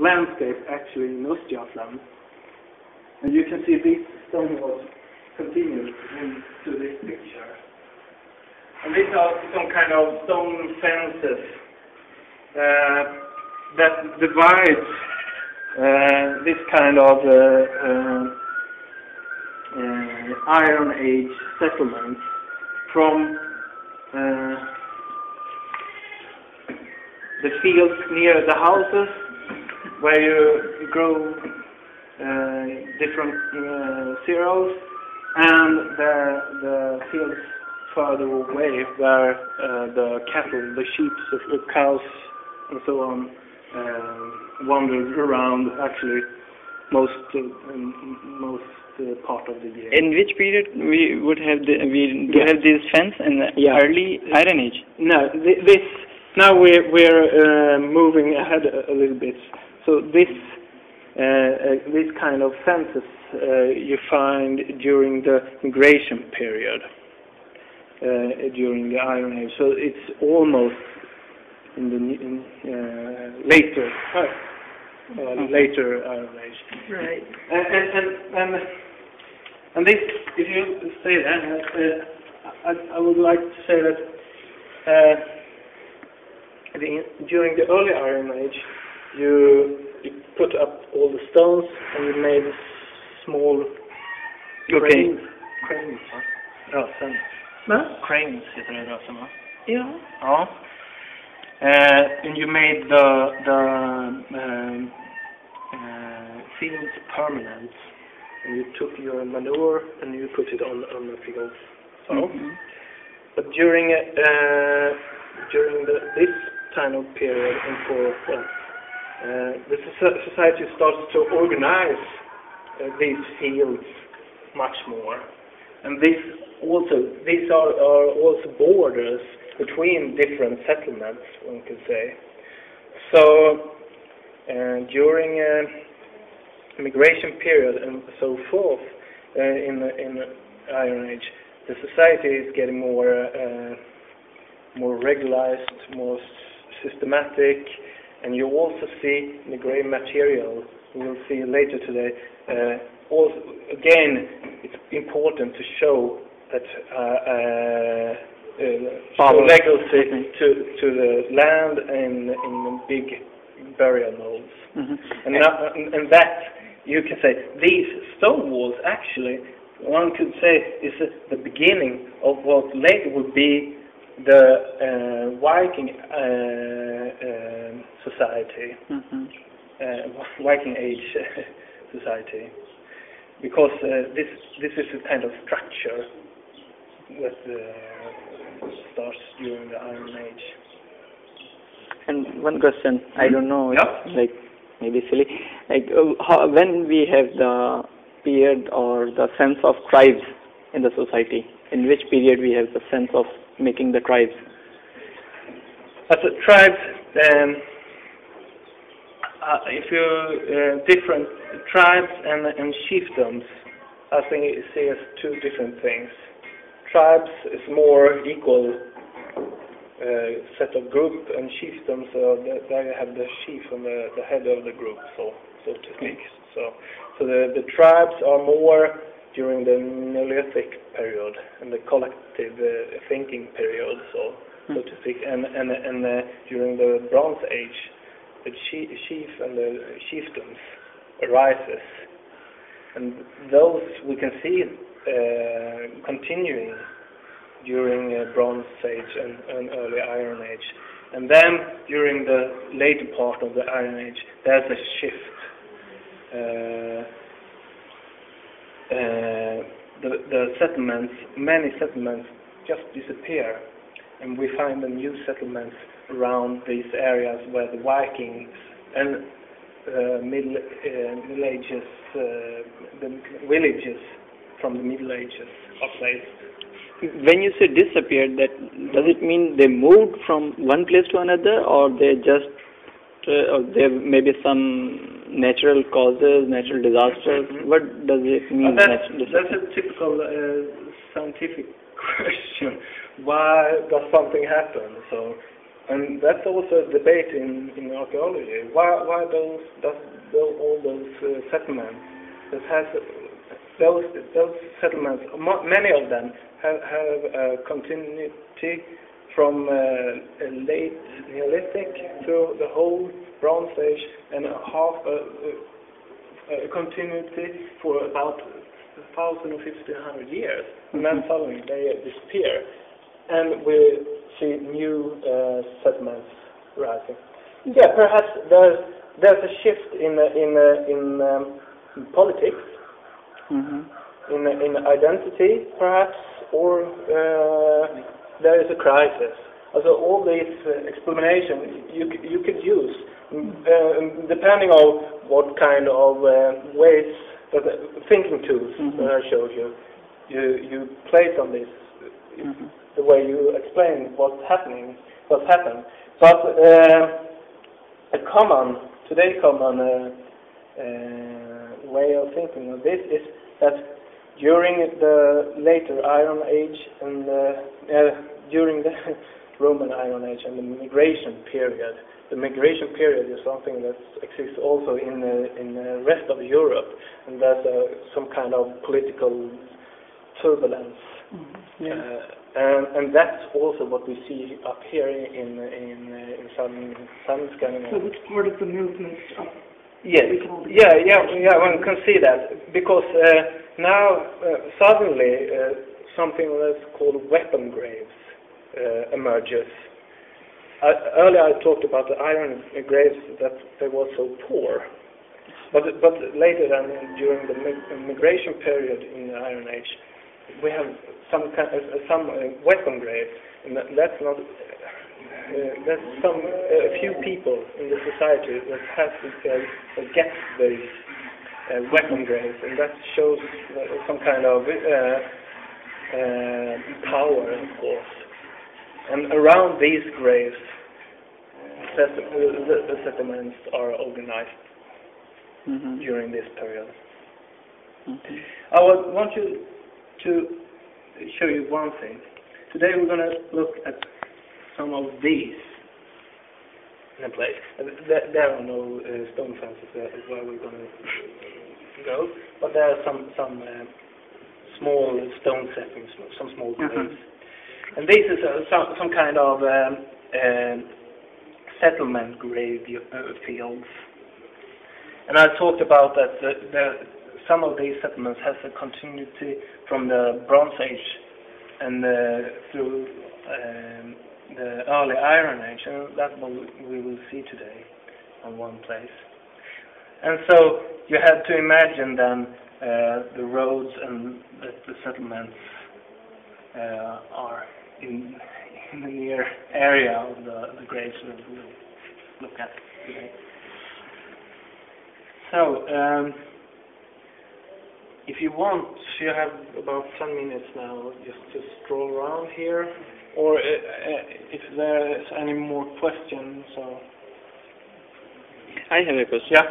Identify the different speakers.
Speaker 1: landscape actually in Ostergotland. And you can see these stone walls continue into this picture. And these are some kind of stone fences that divide this kind of Iron Age settlements from the fields near the houses where you grow different cereals, and the fields further away where the cattle, the sheep, the cows and so on wander around actually most part of the year.
Speaker 2: In which period we would have have this fence in the early Iron Age?
Speaker 1: No, this now we're moving ahead a little bit. So this kind of fences you find during the migration period during the Iron Age. So it's almost in the later Iron Age.
Speaker 3: Right.
Speaker 1: And this, if you say that, I would like to say that during the early Iron Age, you put up all the stones and you made small cranes. Cranes, va? Rasen. Cranes heter det rasen, va?
Speaker 3: Ja.
Speaker 1: Ja. And you made the fields permanent. And you took your manure and you put it on the fields. So, but during this kind of period in the society starts to organize these fields much more, and these are also borders between different settlements, one could say. So during migration period and so forth in the Iron Age, the society is getting more regularized, more systematic, and you also see in the grey material, we'll see later today, also again it's important to show that legacy to the land and in big burial mounds. And that, you can say, these stone walls actually, one could say, is the beginning of what later would be the Viking society, Viking Age society, because this is a kind of structure that starts during the Iron Age.
Speaker 2: And one question, I don't know,
Speaker 1: Yeah.
Speaker 2: like maybe silly, like when we have the period or the sense of tribes in the society, in which period we have the sense of making the tribes?
Speaker 1: As a tribe, if you different tribes and chiefdoms, I think you see as two different things. Tribes is more equal set of group, and chiefdoms, there you have the chief and the head of the group, so to speak. So the tribes are more during the Neolithic period and the collective thinking period, so to speak, and during the Bronze Age, the chief and the chiefdoms arises, and those we can see continuing during Bronze Age and early Iron Age, and then during the later part of the Iron Age, there's a shift. The settlements, many settlements, just disappear, and we find the new settlements around these areas where the Vikings and Middle Ages, the villages from the Middle Ages are placed.
Speaker 2: When you say disappeared, that does it mean they moved from one place to another, or they just or there may be some natural causes, natural disasters? What does it mean?
Speaker 1: That's a typical scientific question. Why does something happen? So And that's also a debate in archaeology. Why all those settlements that has those settlements, many of them have a continuity from late Neolithic through the whole Bronze Age and a continuity for about 1,000 or 1,500 years, and then suddenly they disappear, and we see new settlements rising. Yeah, perhaps there's a shift in politics, in identity, perhaps, or there is a crisis. Also, all these explanations you could use, depending on what kind of ways, thinking tools that I showed you. You place on this, the way you explain what's happened. But a common way of thinking of this is that during the later Iron Age and during the Roman Iron Age and the migration period. The migration period is something that exists also in the rest of Europe, and there's some kind of political turbulence. And that's also what we see up here in southern Scandinavia.
Speaker 3: So it's part of the movement of...
Speaker 1: Yes. One can see that, because now suddenly something that's called weapon graves emerges. Earlier I talked about the iron graves, that they were so poor, but later then, during the migration period in the Iron Age, we have some weapon graves, and that's not. There's a few people in the society that have to get these weapon graves, and that shows some kind of power, of course. And around these graves, the settlements are organized during this period. I want you to show you one thing. Today we're going to look at some of these in a place. There are no stone fences where we're going to go, but there are some small stone settings, some small graves. And this is some kind of settlement grave fields. And I talked about that some of these settlements has a continuity from the Bronze Age and through the early Iron Age, and that's what we will see today on one place. And so you have to imagine then the roads and the settlements are in the near area of the graves that we'll look at today. So, if you want, you have about 10 minutes now just to stroll around here, or if there is any more questions. So.
Speaker 2: I have a question.
Speaker 1: Yeah.